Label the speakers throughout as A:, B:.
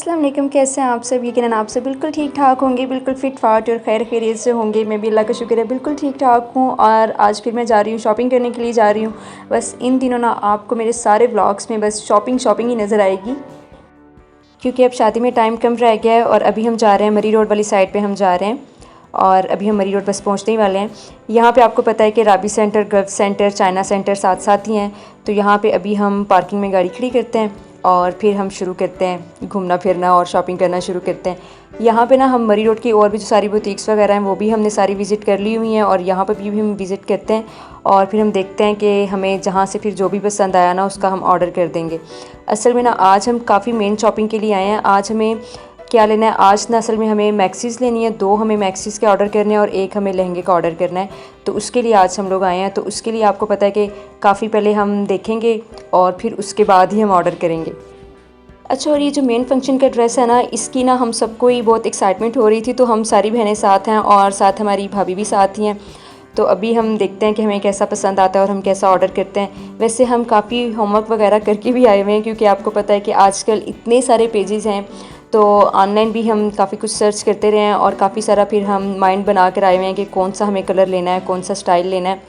A: अस्सलाम वालेकुम, कैसे हैं आप सब। यकीनन आप सब बिल्कुल ठीक ठाक होंगे, बिल्कुल फ़िट फाट और खैर खैरियत से होंगे। मैं भी अल्लाह का शुक्र है बिल्कुल ठीक ठाक हूँ। और आज फिर मैं जा रही हूँ शॉपिंग करने के लिए जा रही हूँ। बस इन दिनों ना आपको मेरे सारे व्लॉग्स में बस शॉपिंग शॉपिंग ही नज़र आएगी, क्योंकि अब शादी में टाइम कम रह गया है। और अभी हम जा रहे हैं मरी रोड वाली साइड पर हम जा रहे हैं, और अभी हम मरी रोड बस पहुंचने ही वाले हैं। यहाँ पे आपको पता है कि Rabi centre, Gulf centre, China centre साथ साथ ही हैं। तो यहाँ पे अभी हम पार्किंग में गाड़ी खड़ी करते हैं और फिर हम शुरू करते हैं घूमना फिरना और शॉपिंग करना शुरू करते हैं। यहाँ पे ना हम मरी रोड की और भी जो सारी बुटीक्स वगैरह हैं वो भी हमने सारी विज़िट कर ली हुई हैं, और यहाँ पर भी हम विज़िट करते हैं और फिर हम देखते हैं कि हमें जहाँ से फिर जो भी पसंद आया ना उसका हम ऑर्डर कर देंगे। असल में ना आज हम काफ़ी मेन शॉपिंग के लिए आए हैं। आज हमें क्या लेना है, आज ना असल में हमें मैक्सीज़ लेनी है। 2 हमें मैक्सीज़ के ऑर्डर करने हैं और 1 हमें लहंगे का ऑर्डर करना है। तो उसके लिए आज हम लोग आए हैं। तो उसके लिए आपको पता है कि काफ़ी पहले हम देखेंगे और फिर उसके बाद ही हम ऑर्डर करेंगे। अच्छा, और ये जो मेन फंक्शन का ड्रेस है ना, इसकी ना हम सबको ही बहुत एक्साइटमेंट हो रही थी। तो हम सारी बहनें साथ हैं और साथ हमारी भाभी भी साथ ही हैं। तो अभी हम देखते हैं कि हमें कैसा पसंद आता है और हम कैसा ऑर्डर करते हैं। वैसे हम काफ़ी होमवर्क वगैरह करके भी आए हुए हैं, क्योंकि आपको पता है कि आजकल इतने सारे पेजेस हैं। तो ऑनलाइन भी हम काफ़ी कुछ सर्च करते रहे हैं और काफ़ी सारा फिर हम माइंड बना कर आए हुए हैं कि कौन सा हमें कलर लेना है, कौन सा स्टाइल लेना है।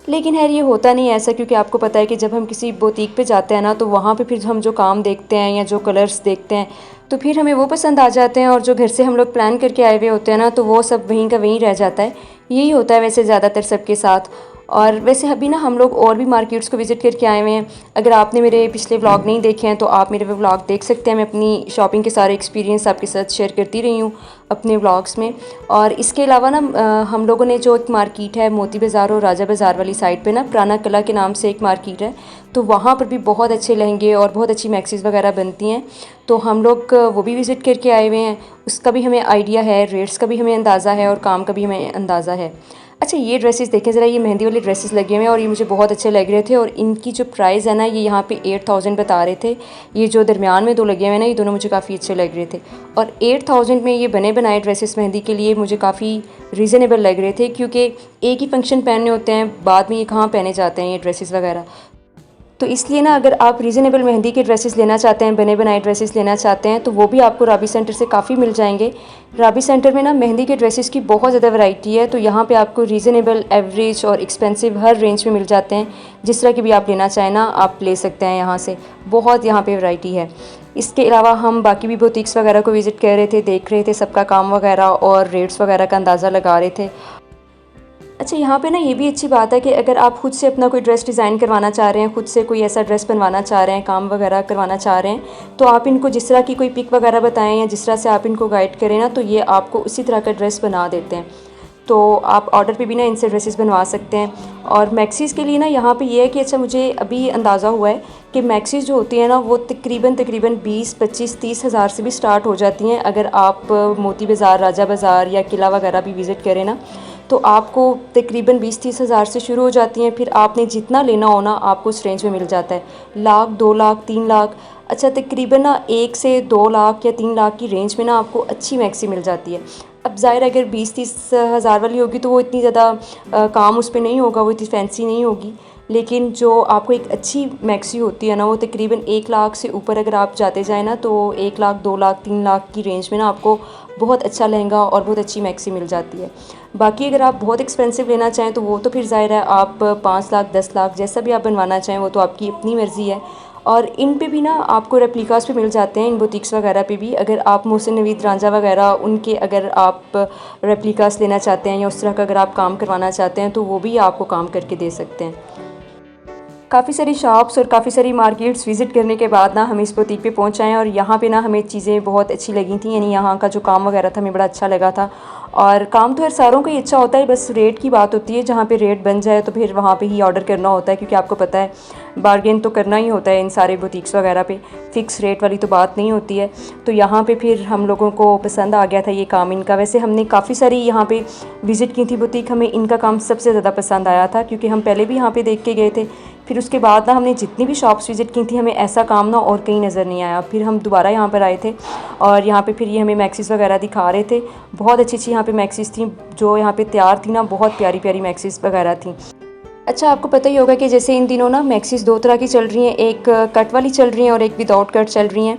A: लेकिन खैर ये होता नहीं है ऐसा, क्योंकि आपको पता है कि जब हम किसी बुटीक पे जाते हैं ना, तो वहाँ पे फिर हम जो काम देखते हैं या जो कलर्स देखते हैं तो फिर हमें वो पसंद आ जाते हैं, और जो घर से हम लोग प्लान करके आए हुए होते हैं ना, तो वो सब वहीं का वहीं रह जाता है। यही होता है वैसे ज़्यादातर सबके साथ। और वैसे अभी ना हम लोग और भी मार्केट्स को विज़िट करके आए हुए हैं। अगर आपने मेरे पिछले व्लॉग नहीं देखे हैं तो आप मेरे व्लॉग देख सकते हैं। मैं अपनी शॉपिंग के सारे एक्सपीरियंस आपके साथ शेयर करती रही हूँ अपने व्लॉग्स में। और इसके अलावा ना हम लोगों ने जो एक मार्केट है मोती बाज़ार और राजा बाज़ार वाली साइड पे ना, पुराना किला के नाम से एक मार्केट है। तो वहाँ पर भी बहुत अच्छे लहंगे और बहुत अच्छी मैक्सीज़ वगैरह बनती हैं। तो हम लोग वो भी विज़िट करके आए हुए हैं। उसका भी हमें आइडिया है, रेट्स का भी हमें अंदाज़ा है और काम का भी हमें अंदाज़ा है। अच्छा, ये ड्रेसेस देखें ज़रा, ये मेहंदी वाले ड्रेसेस लगे हुए हैं और ये मुझे बहुत अच्छे लग रहे थे। और इनकी जो प्राइस है ना, ये यहाँ पे 8000 बता रहे थे। ये जो दरमियान में 2 लगे हुए हैं ना, ये दोनों मुझे काफ़ी अच्छे लग रहे थे। और 8000 में ये बने बनाए ड्रेसेस मेहंदी के लिए मुझे काफ़ी रीज़नेबल लग रहे थे, क्योंकि एक ही फंक्शन पहनने होते हैं, बाद में ये कहाँ पहने जाते हैं ये ड्रेसेस वगैरह। तो इसलिए ना अगर आप रीज़नेबल मेहंदी के ड्रेसेस लेना चाहते हैं, बने बनाए ड्रेसेस लेना चाहते हैं, तो वो भी आपको राबी सेंटर से काफ़ी मिल जाएंगे। राबी सेंटर में ना मेहंदी के ड्रेसेस की बहुत ज़्यादा वैरायटी है। तो यहाँ पे आपको रीज़नेबल, एवरेज और एक्सपेंसिव हर रेंज में मिल जाते हैं। जिस तरह की भी आप लेना चाहें ना, आप ले सकते हैं यहाँ से। बहुत यहाँ पे वैरायटी है। इसके अलावा हम बाकी भी बुटीक्स वगैरह को विज़िट कर रहे थे, देख रहे थे सबका काम वगैरह और रेट्स वगैरह का अंदाज़ा लगा रहे थे। अच्छा, यहाँ पे ना ये भी अच्छी बात है कि अगर आप खुद से अपना कोई ड्रेस डिज़ाइन करवाना चाह रहे हैं, खुद से कोई ऐसा ड्रेस बनवाना चाह रहे हैं, काम वगैरह करवाना चाह रहे हैं, तो आप इनको जिस तरह की कोई पिक वगैरह बताएं या जिस तरह से आप इनको गाइड करें ना, तो ये आपको उसी तरह का ड्रेस बना देते हैं। तो आप ऑर्डर पे भी ना इनसे ड्रेसेस बनवा सकते हैं। और मैक्सीज़ के लिए ना यहाँ पे ये है कि अच्छा, मुझे अभी अंदाज़ा हुआ है कि मैक्सीज़ जो होती है ना, वो तकरीबन 20, 25, 30 हज़ार से भी स्टार्ट हो जाती हैं। अगर आप मोती बाज़ार, राजा बाज़ार या किला वगैरह भी विज़िट करें ना, तो आपको तकरीबन 20-30 हज़ार से शुरू हो जाती हैं। फिर आपने जितना लेना हो ना, आपको उस रेंज में मिल जाता है। लाख, 2 लाख, 3 लाख, अच्छा तकरीबन ना 1 से 2 लाख या 3 लाख की रेंज में ना आपको अच्छी मैक्सी मिल जाती है। अब ज़ाहिर अगर 20-30 हज़ार वाली होगी तो वो इतनी ज़्यादा काम उस पर नहीं होगा, वो इतनी फैंसी नहीं होगी। लेकिन जो आपको एक अच्छी मैक्सी होती है ना, वो तकरीबन 1 लाख से ऊपर अगर आप जाते जाएँ ना, तो 1 लाख, 2 लाख, 3 लाख की रेंज में ना आपको बहुत अच्छा लहंगा और बहुत अच्छी मैक्सी मिल जाती है। बाकी अगर आप बहुत एक्सपेंसिव लेना चाहें तो वो तो फिर ज़ाहिर है आप 5 लाख, 10 लाख जैसा भी आप बनवाना चाहें, वो तो आपकी अपनी मर्ज़ी है। और इन पे भी ना आपको रेप्लिकास पे मिल जाते हैं, इन बुटीक्स वगैरह पे भी। अगर आप मोहसिन नवीद रांझा वगैरह उनके अगर आप रेप्लिकास लेना चाहते हैं या उस तरह का अगर आप काम करवाना चाहते हैं, तो वो भी आपको काम करके दे सकते हैं। काफ़ी सारी शॉप्स और काफ़ी सारी मार्केट्स विज़िट करने के बाद ना हम इस बुटीक पे पहुँच आए, और यहाँ पे ना हमें चीज़ें बहुत अच्छी लगी थी। यानी यहाँ का जो काम वगैरह था हमें बड़ा अच्छा लगा था। और काम तो हर सारों का ही अच्छा होता है, बस रेट की बात होती है। जहाँ पे रेट बन जाए तो फिर वहाँ पे ही ऑर्डर करना होता है, क्योंकि आपको पता है बार्गेन तो करना ही होता है इन सारे बुटीक्स वगैरह पे। फ़िक्स रेट वाली तो बात नहीं होती है। तो यहाँ पे फिर हम लोगों को पसंद आ गया था ये काम इनका। वैसे हमने काफ़ी सारी यहाँ पे विज़िट की थी बुटीक, हमें इनका काम सबसे ज़्यादा पसंद आया था, क्योंकि हम पहले भी यहाँ पर देख के गए थे। फिर उसके बाद ना हमने जितनी भी शॉप्स विज़िट की थी, हमें ऐसा काम ना और कहीं नज़र नहीं आया। फिर हम दोबारा यहाँ पर आए थे और यहाँ पे फिर ये हमें मैक्सीज़ वगैरह दिखा रहे थे। बहुत अच्छी अच्छी यहाँ पे मैक्सीज़ थी जो यहाँ पे तैयार थी ना, बहुत प्यारी प्यारी मैक्सीज़ वगैरह थी। अच्छा, आपको पता ही होगा कि जैसे इन दिनों ना मैक्सीज़ 2 तरह की चल रही हैं, एक कट वाली चल रही हैं और एक विदाउट कट चल रही हैं।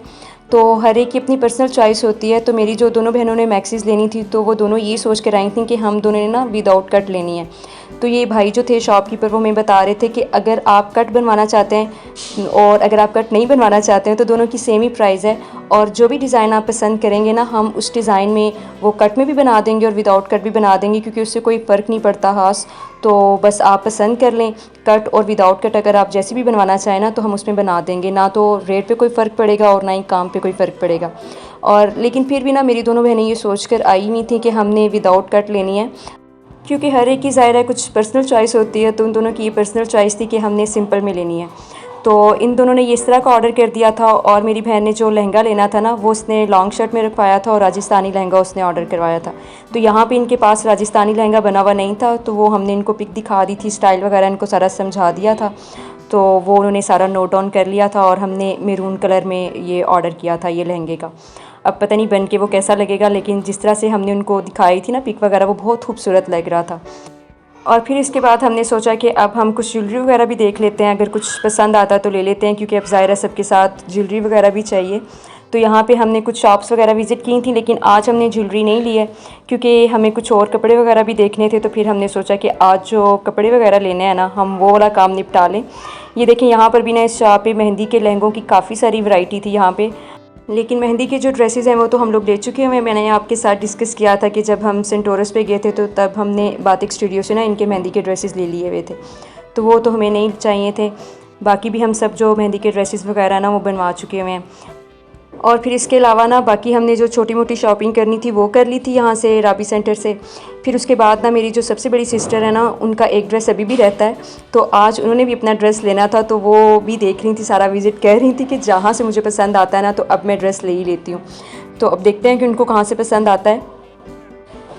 A: तो हर एक की अपनी पर्सनल चॉइस होती है। तो मेरी जो दोनों बहनों ने मैक्सीज़ लेनी थी तो वो दोनों ये सोच कर आई थी कि हम दोनों ने ना विदाउट कट लेनी है। तो ये भाई जो थे शॉपकीपर वो हमें बता रहे थे कि अगर आप कट बनवाना चाहते हैं और अगर आप कट नहीं बनवाना चाहते हैं तो दोनों की सेम ही प्राइस है, और जो भी डिज़ाइन आप पसंद करेंगे ना हम उस डिज़ाइन में वो कट में भी बना देंगे और विदाउट कट भी बना देंगे, क्योंकि उससे कोई फ़र्क नहीं पड़ता ख़ास। तो बस आप पसंद कर लें कट और विदाउट कट, अगर आप जैसी भी बनवाना चाहें ना तो हम उसमें बना देंगे, ना तो रेट पे कोई फ़र्क पड़ेगा और ना ही काम पे कोई फ़र्क पड़ेगा। और लेकिन फिर भी ना मेरी दोनों बहनें ये सोच कर आई हुई थी कि हमने विदाउट कट लेनी है, क्योंकि हर एक की ज़ाहिर है कुछ पर्सनल चॉइस होती है। तो उन दोनों की ये पर्सनल चॉइस थी कि हमने सिंपल में लेनी है। तो इन दोनों ने ये इस तरह का ऑर्डर कर दिया था, और मेरी बहन ने जो लहंगा लेना था ना वो उसने लॉन्ग शर्ट में रखवाया था और राजस्थानी लहंगा उसने ऑर्डर करवाया था। तो यहाँ पे इनके पास राजस्थानी लहंगा बना हुआ नहीं था, तो वो हमने इनको पिक दिखा दी थी, स्टाइल वगैरह इनको सारा समझा दिया था। तो वो उन्होंने सारा नोट डाउन कर लिया था और हमने मैरून कलर में ये ऑर्डर किया था ये लहंगे का। अब पता नहीं बन के वो कैसा लगेगा, लेकिन जिस तरह से हमने उनको दिखाई थी ना पिक वगैरह वो बहुत खूबसूरत लग रहा था। और फिर इसके बाद हमने सोचा कि अब हम कुछ ज्वेलरी वगैरह भी देख लेते हैं, अगर कुछ पसंद आता है तो ले लेते हैं, क्योंकि अब ज़ाहिर है सबके साथ ज्वेलरी वगैरह भी चाहिए। तो यहाँ पे हमने कुछ शॉप्स वगैरह विज़िट की थी, लेकिन आज हमने ज्वेलरी नहीं ली है क्योंकि हमें कुछ और कपड़े वगैरह भी देखने थे। तो फिर हमने सोचा कि आज जो कपड़े वगैरह लेने हैं ना हम वो वाला काम निपटा लें। ये देखें यहाँ पर भी ना इस शॉप पे मेहंदी के लहंगों की काफ़ी सारी वैरायटी थी यहाँ पे, लेकिन मेहंदी के जो ड्रेसेस हैं वो तो हम लोग ले चुके हैं। मैंने आपके साथ डिस्कस किया था कि जब हम सेंटोरस पे गए थे तो तब हमने बातिक स्टूडियो से ना इनके मेहंदी के ड्रेसेस ले लिए हुए थे, तो वो तो हमें नहीं चाहिए थे। बाकी भी हम सब जो मेहंदी के ड्रेसेस वगैरह ना वो बनवा चुके हुए हैं। और फिर इसके अलावा ना बाकी हमने जो छोटी मोटी शॉपिंग करनी थी वो कर ली थी यहाँ से राबी सेंटर से। फिर उसके बाद ना मेरी जो सबसे बड़ी सिस्टर है ना उनका एक ड्रेस अभी भी रहता है, तो आज उन्होंने भी अपना ड्रेस लेना था, तो वो भी देख रही थी, सारा विज़िट कह रही थी कि जहाँ से मुझे पसंद आता है ना तो अब मैं ड्रेस ले ही लेती हूँ। तो अब देखते हैं कि उनको कहाँ से पसंद आता है।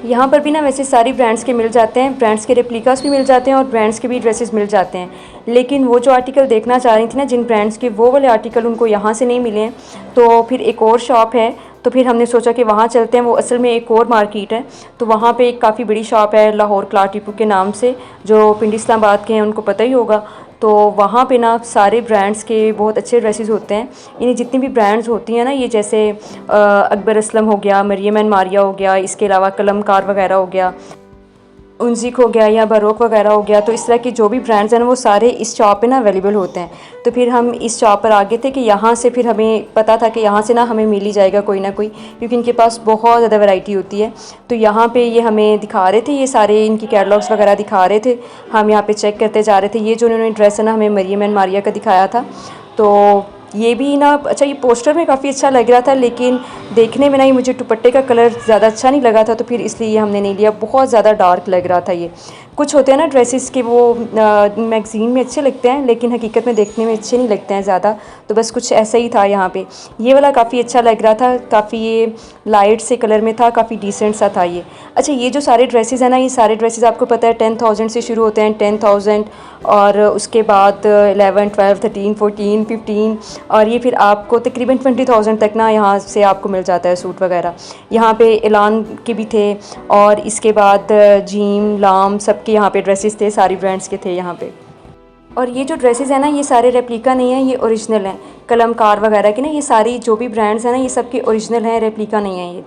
A: यहाँ पर भी ना वैसे सारी ब्रांड्स के मिल जाते हैं, ब्रांड्स के रेप्लिकास भी मिल जाते हैं और ब्रांड्स के भी ड्रेसेस मिल जाते हैं। लेकिन वो जो आर्टिकल देखना चाह रही थी ना जिन ब्रांड्स के, वो वाले आर्टिकल उनको यहाँ से नहीं मिले हैं। तो फिर एक और शॉप है, तो फिर हमने सोचा कि वहाँ चलते हैं। वो असल में एक और मार्केट है, तो वहाँ पे एक काफ़ी बड़ी शॉप है लाहौर क्लॉथ डिपो के नाम से, जो पिंडी इस्लामाबाद के हैं उनको पता ही होगा। तो वहाँ पे ना सारे ब्रांड्स के बहुत अच्छे ड्रेसेस होते हैं। यानी जितनी भी ब्रांड्स होती हैं ना, ये जैसे अकबर असलम हो गया, मरियम एंड मारिया हो गया, इसके अलावा कलमकार वगैरह हो गया, उनजिक हो गया या बरोक वगैरह हो गया, तो इस तरह के जो भी ब्रांड्स हैं ना वो सारे इस शॉप पे ना अवेलेबल होते हैं। तो फिर हम इस शॉप पर आ गए थे कि यहाँ से फिर हमें पता था कि यहाँ से ना हमें मिल ही जाएगा कोई ना कोई, क्योंकि इनके पास बहुत ज़्यादा वैरायटी होती है। तो यहाँ पे ये हमें दिखा रहे थे, ये सारे इनकी कैटलॉग्स वगैरह दिखा रहे थे, हम यहाँ पे चेक करते जा रहे थे। ये जो उन्होंने ड्रेस है ना हमें मरियम एंड मारिया का दिखाया था, तो ये भी ना अच्छा, ये पोस्टर में काफ़ी अच्छा लग रहा था, लेकिन देखने में ना ही मुझे दुपट्टे का कलर ज़्यादा अच्छा नहीं लगा था, तो फिर इसलिए हमने नहीं लिया। बहुत ज़्यादा डार्क लग रहा था ये। कुछ होते हैं ना ड्रेसेस के वो मैगज़ीन में अच्छे लगते हैं लेकिन हकीकत में देखने में अच्छे नहीं लगते हैं ज़्यादा, तो बस कुछ ऐसा ही था यहाँ पे। ये वाला काफ़ी अच्छा लग रहा था, काफ़ी ये लाइट से कलर में था, काफ़ी डिसेंट सा था ये। अच्छा, ये जो सारे ड्रेसेस हैं ना, ये सारे ड्रेसेस आपको पता है 10,000 से शुरू होते हैं, 10,000 और उसके बाद 11, 12, 13, 14, 15 और ये फिर आपको तकरीबन 20,000 तक ना यहाँ से आपको मिल जाता है सूट वगैरह। यहाँ पे एलान के भी थे और इसके बाद जीम लाम सबके यहाँ पे ड्रेसेस थे, सारी ब्रांड्स के थे यहाँ पे। और ये जो ड्रेसेस हैं ना ये सारे रेप्लिका नहीं है, ये ओरिजिनल हैं। कलमकार वगैरह के ना ये सारी जो भी ब्रांड्स हैं ना ये सबके ओरिजिनल हैं, रेप्लिका नहीं है ये।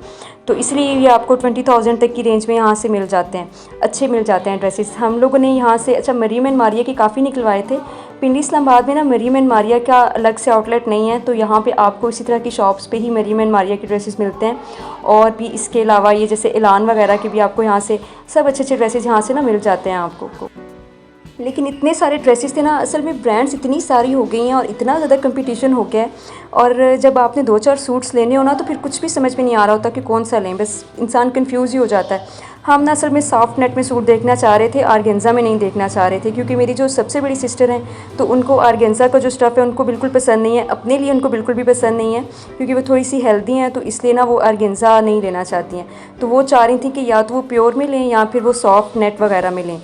A: तो इसलिए ये आपको 20,000 तक की रेंज में यहाँ से मिल जाते हैं, अच्छे मिल जाते हैं ड्रेसेस। हम लोगों ने यहाँ से अच्छा मरियम एंड मारिया के काफ़ी निकलवाए थे। पिंडी इस्लामाबाद में ना मरियम एंड मारिया का अलग से आउटलेट नहीं है, तो यहाँ पे आपको इसी तरह की शॉप्स पे ही मरियम एंड मारिया के ड्रेसेस मिलते हैं। और भी इसके अलावा ये जैसे एलान वगैरह के भी आपको यहाँ से सब अच्छे अच्छे ड्रेसेस यहाँ से ना मिल जाते हैं आपको। लेकिन इतने सारे ड्रेसेस थे ना, असल में ब्रांड्स इतनी सारी हो गई हैं और इतना ज़्यादा कंपटीशन हो गया है, और जब आपने 2-4 सूट्स लेने हो ना तो फिर कुछ भी समझ में नहीं आ रहा होता कि कौन सा लें, बस इंसान कंफ्यूज ही हो जाता है। हम ना असल में सॉफ्ट नेट में सूट देखना चाह रहे थे, आर्गेन्जा में नहीं देखना चाह रहे थे, क्योंकि मेरी जो सबसे बड़ी सिस्टर हैं तो उनको आर्गेन्जा का जो स्टफ़ है उनको बिल्कुल पसंद नहीं है, अपने लिए उनको बिल्कुल भी पसंद नहीं है, क्योंकि वो थोड़ी सी हेल्दी हैं, तो इसलिए ना वो आर्गेन्जा नहीं लेना चाहती हैं। तो वो चाह रही थी कि या तो वो प्योर में लें या फिर वो सॉफ्ट नेट वगैरह में लें,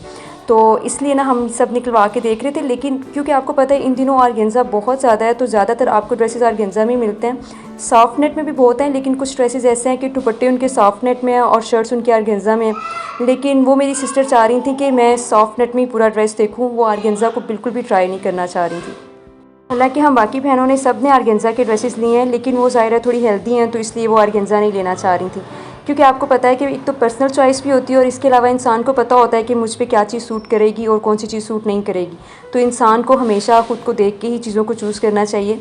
A: तो इसलिए ना हम सब निकलवा के देख रहे थे। लेकिन क्योंकि आपको पता है इन दिनों आर्गेन्जा बहुत ज़्यादा है, तो ज़्यादातर आपको ड्रेसेस आर्गेन्जा में मिलते हैं। सॉफ्ट नेट में भी बहुत हैं, लेकिन कुछ ड्रेसेस ऐसे हैं कि दुपट्टे उनके सॉफ्ट नेट में हैं और शर्ट्स उनके आर्गेन्जा में हैं। लेकिन वो मेरी सिस्टर चाह रही थी कि मैं सॉफ्ट नेट में ही पूरा ड्रेस देखूँ, वो आर्गेन्जा को बिल्कुल भी ट्राई नहीं करना चाह रही थी। हालांकि हम बाकी बहनों ने सब ने ऑर्गेन्जा के ड्रेसेस लिए हैं, लेकिन वो ज़ाहिर है थोड़ी हेल्दी हैं तो इसलिए वो ऑर्गेन्जा नहीं लेना चाह रही थी। क्योंकि आपको पता है कि एक तो पर्सनल चॉइस भी होती है और इसके अलावा इंसान को पता होता है कि मुझ पे क्या चीज़ सूट करेगी और कौन सी चीज़ सूट नहीं करेगी। तो इंसान को हमेशा ख़ुद को देख के ही चीज़ों को चूज़ करना चाहिए।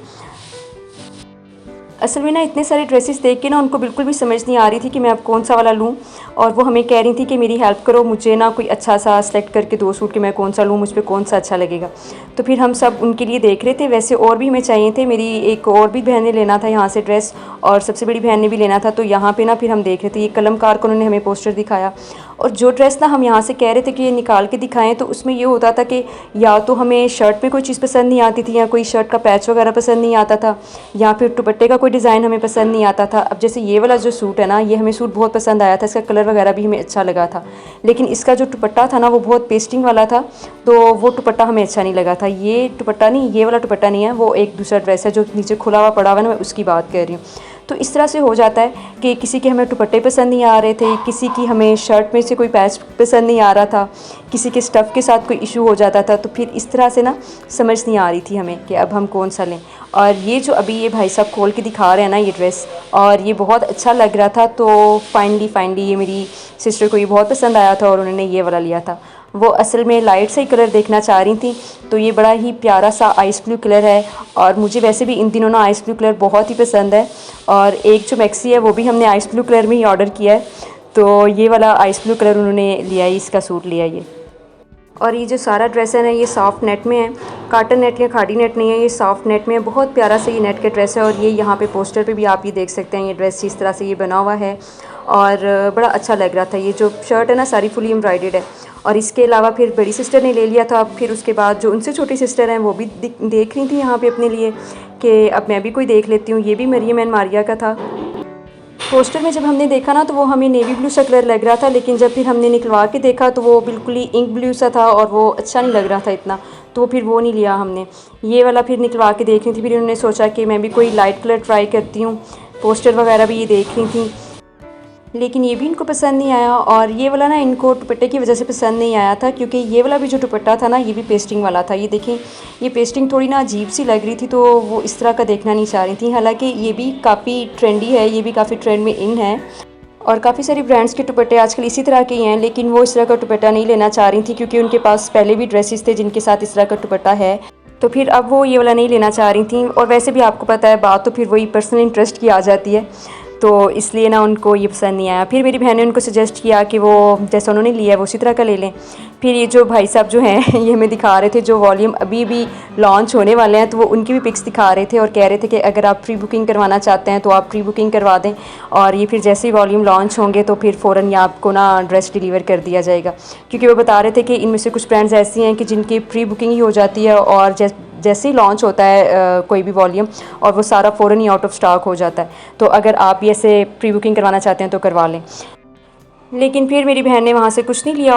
A: असल में ना इतने सारे ड्रेसेस देख के ना उनको बिल्कुल भी समझ नहीं आ रही थी कि मैं अब कौन सा वाला लूँ, और वो हमें कह रही थी कि मेरी हेल्प करो, मुझे ना कोई अच्छा सा सेलेक्ट करके दो सूट कि मैं कौन सा लूँ, मुझ पे कौन सा अच्छा लगेगा। तो फिर हम सब उनके लिए देख रहे थे। वैसे और भी हमें चाहिए थे, मेरी एक और भी बहन ने लेना था यहाँ से ड्रेस, और सबसे बड़ी बहन ने भी लेना था। तो यहाँ पर ना फिर हम देख रहे थे, ये कलमकार को उन्होंने हमें पोस्टर दिखाया, और जो ड्रेस ना हम यहाँ से कह रहे थे कि ये निकाल के दिखाएं, तो उसमें ये होता था कि या तो हमें शर्ट पे कोई चीज़ पसंद नहीं आती थी, या कोई शर्ट का पैच वगैरह पसंद नहीं आता था, या फिर दुपट्टे का कोई डिज़ाइन हमें पसंद नहीं आता था। अब जैसे ये वाला जो सूट है ना, ये हमें सूट बहुत पसंद आया था, इसका कलर वगैरह भी हमें अच्छा लगा था, लेकिन इसका जो दुपट्टा था ना वो बहुत पेस्टिंग वाला था, तो वो दुपट्टा हमें अच्छा नहीं लगा था। ये दुपट्टा नहीं, ये वाला दुपट्टा नहीं है, वो एक दूसरा ड्रेस है जो नीचे खुला हुआ पड़ा हुआ है ना, मैं उसकी बात कर रही हूँ। तो इस तरह से हो जाता है कि किसी के हमें दुपट्टे पसंद नहीं आ रहे थे, किसी की हमें शर्ट में से कोई पैच पसंद नहीं आ रहा था, किसी के स्टफ़ के साथ कोई इशू हो जाता था। तो फिर इस तरह से ना समझ नहीं आ रही थी हमें कि अब हम कौन सा लें। और ये जो अभी ये भाई साहब खोल के दिखा रहे हैं ना ये ड्रेस, और ये बहुत अच्छा लग रहा था। तो फाइनली ये मेरी सिस्टर को ये बहुत पसंद आया था और उन्होंने ये वाला लिया था। वो असल में लाइट सा ही कलर देखना चाह रही थी, तो ये बड़ा ही प्यारा सा आइस ब्लू कलर है, और मुझे वैसे भी इन दिनों ना आइस ब्लू कलर बहुत ही पसंद है। और एक जो मैक्सी है वो भी हमने आइस ब्लू कलर में ही ऑर्डर किया है, तो ये वाला आइस ब्लू कलर उन्होंने लिया है, इसका सूट लिया ये। और ये जो सारा ड्रेस है ना, ये सॉफ्ट नेट में है, काटन नेट या खाड़ी नेट नहीं है, ये सॉफ्ट नेट में है। बहुत प्यारा सा ये नेट का ड्रेस है, और ये यहाँ पे पोस्टर पे भी आप ये देख सकते हैं, ये ड्रेस इस तरह से ये बना हुआ है, और बड़ा अच्छा लग रहा था। ये जो शर्ट है ना सारी फुली एम्ब्रॉयडर्ड है। और इसके अलावा फिर बड़ी सिस्टर ने ले लिया था, फिर उसके बाद जो उनसे छोटी सिस्टर हैं वो भी देख रही थी यहाँ पे अपने लिए कि अब मैं भी कोई देख लेती हूँ। ये भी मरियम एंड मारिया का था। पोस्टर में जब हमने देखा ना तो वो हमें नेवी ब्लू सा कलर लग रहा था, लेकिन जब फिर हमने निकलवा के देखा तो वो बिल्कुल ही इंक ब्लू सा था, और वो अच्छा नहीं लग रहा था इतना, तो फिर वो नहीं लिया हमने। ये वाला फिर निकलवा के देख रही थी, फिर उन्होंने सोचा कि मैं भी कोई लाइट कलर ट्राई करती हूँ। पोस्टर वगैरह भी ये देख रही थी, लेकिन ये भी इनको पसंद नहीं आया। और ये वाला ना इनको दुपट्टे की वजह से पसंद नहीं आया था, क्योंकि ये वाला भी जो दुपट्टा था ना ये भी पेस्टिंग वाला था। ये देखें, ये पेस्टिंग थोड़ी ना अजीब सी लग रही थी, तो वो इस तरह का देखना नहीं चाह रही थी। हालांकि ये भी काफ़ी ट्रेंडी है, ये भी काफ़ी ट्रेंड में इन है, और काफ़ी सारी ब्रांड्स के दुपट्टे आजकल इसी तरह के ही हैं, लेकिन वो इस तरह का दुपट्टा नहीं लेना चाह रही थी, क्योंकि उनके पास पहले भी ड्रेसेस थे जिनके साथ इस तरह का दुपट्टा है। तो फिर अब वो ये वाला नहीं लेना चाह रही थी। और वैसे भी आपको पता है बात तो फिर वही पर्सनल इंटरेस्ट की आ जाती है, तो इसलिए ना उनको ये पसंद नहीं आया। फिर मेरी बहन ने उनको सजेस्ट किया कि वो जैसा उन्होंने लिया है वो उसी तरह का ले लें। फिर ये जो भाई साहब जो हैं ये हमें दिखा रहे थे जो वॉल्यूम अभी भी लॉन्च होने वाले हैं, तो वो उनकी भी पिक्स दिखा रहे थे, और कह रहे थे कि अगर आप प्री बुकिंग करवाना चाहते हैं तो आप प्री बुकिंग करवा दें, और ये फिर जैसे ही वॉल्यूम लॉन्च होंगे तो फिर फ़ौरन ये आपको ना ड्रेस डिलीवर कर दिया जाएगा। क्योंकि वो बता रहे थे कि इनमें से कुछ ब्रांड्स ऐसी हैं कि जिनकी प्री बुकिंग ही हो जाती है, और जैसे ही लॉन्च होता है कोई भी वॉल्यूम, और वो सारा फ़ौरन ही आउट ऑफ स्टॉक हो जाता है। तो अगर आप ये ऐसे प्री बुकिंग करवाना चाहते हैं तो करवा लें। लेकिन फिर मेरी बहन ने वहाँ से कुछ नहीं लिया,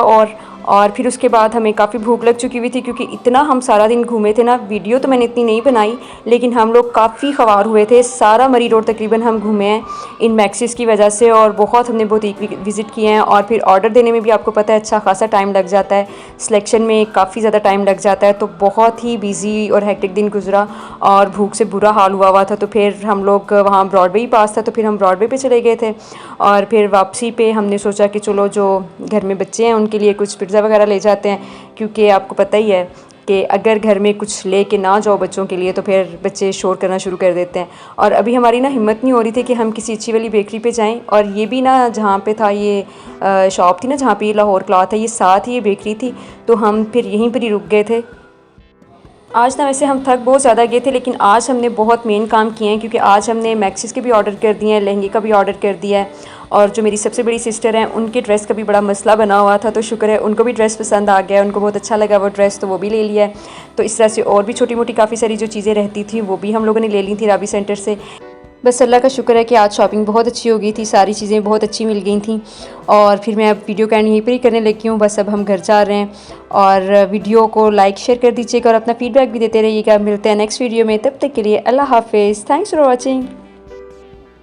A: और फिर उसके बाद हमें काफ़ी भूख लग चुकी हुई थी, क्योंकि इतना हम सारा दिन घूमे थे ना। वीडियो तो मैंने इतनी नहीं बनाई, लेकिन हम लोग काफ़ी ख़वार हुए थे। सारा मरी रोड तकरीबन हम घूमे हैं इन मैक्सिस की वजह से, और बहुत हमने बुटीक विज़िट किए हैं। और फिर ऑर्डर देने में भी आपको पता है अच्छा खासा टाइम लग जाता है, सिलेक्शन में काफ़ी ज़्यादा टाइम लग जाता है। तो बहुत ही बिजी और हेक्टिक दिन गुजरा, और भूख से बुरा हाल हुआ था। तो फिर हम लोग वहाँ ब्रॉडवे ही पास था, तो फिर हम ब्रॉडवे पे चले गए थे। और फिर वापसी पे हमने सोचा कि चलो जो घर में बच्चे हैं उनके लिए कुछ पिज़्ज़ा वगैरह ले जाते हैं, क्योंकि आपको पता ही है कि अगर घर में कुछ ले के ना जाओ बच्चों के लिए तो फिर बच्चे शोर करना शुरू कर देते हैं। और अभी हमारी ना हिम्मत नहीं हो रही थी कि हम किसी अच्छी वाली बेकरी पे जाएं, और ये भी ना जहाँ पे था ये शॉप थी ना जहाँ पे ये लाहौर क्लॉथ है, ये साथ ही ये बेकरी थी, तो हम फिर यहीं पर ही रुक गए थे। आज ना वैसे हम थक बहुत ज़्यादा गए थे, लेकिन आज हमने बहुत मेन काम किए हैं, क्योंकि आज हमने मैक्सिस के भी ऑर्डर कर दिए हैं, लहंगे का भी ऑर्डर कर दिया है, और जो मेरी सबसे बड़ी सिस्टर हैं उनके ड्रेस का भी बड़ा मसला बना हुआ था। तो शुक्र है उनको भी ड्रेस पसंद आ गया, उनको बहुत अच्छा लगा वो ड्रेस, तो वो भी ले लिया है। तो इस तरह से और भी छोटी मोटी काफ़ी सारी जो चीज़ें रहती थी वो भी हम लोगों ने ले ली थी राबी सेंटर से। बस अल्लाह का शुक्र है कि आज शॉपिंग बहुत अच्छी हो गई थी, सारी चीज़ें बहुत अच्छी मिल गई थी। और फिर मैं अब वीडियो का एंड यहीं पर ही करने लगी हूँ। बस अब हम घर जा रहे हैं, और वीडियो को लाइक शेयर कर दीजिएगा और अपना फीडबैक भी देते रहिएगा। मिलते हैं नेक्स्ट वीडियो में, तब तक के लिए अल्लाह हाफिज़। Thanks for watching.